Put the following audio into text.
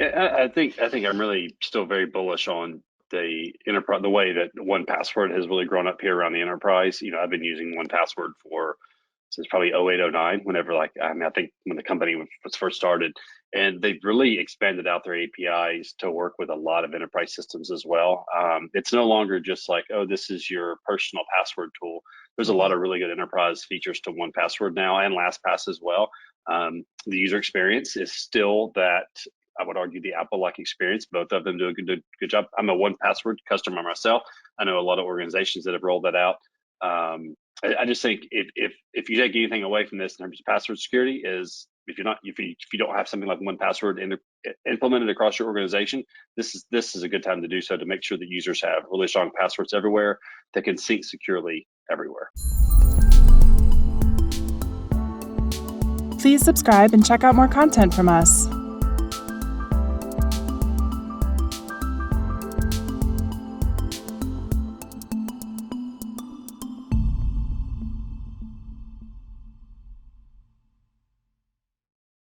I think I'm really still very bullish on the enterprise, the way that one password has really grown up here around the enterprise. I've been using one password for since probably 08, 09, whenever I think when the company was first started, and they've really expanded out their APIs to work with a lot of enterprise systems as well. It's no longer just like, oh, this is your personal password tool. There's a lot Mhm. of really good enterprise features to one password now and LastPass as well. The user experience is still that, I would argue, the Apple-like experience. Both of them do a good job. I'm a one password customer myself. I know a lot of organizations that have rolled that out. I just think if you take anything away from this in terms of password security, is if you don't have something like one password implemented across your organization, this is a good time to do so, to make sure that users have really strong passwords everywhere that can sync securely everywhere. Please subscribe and check out more content from us.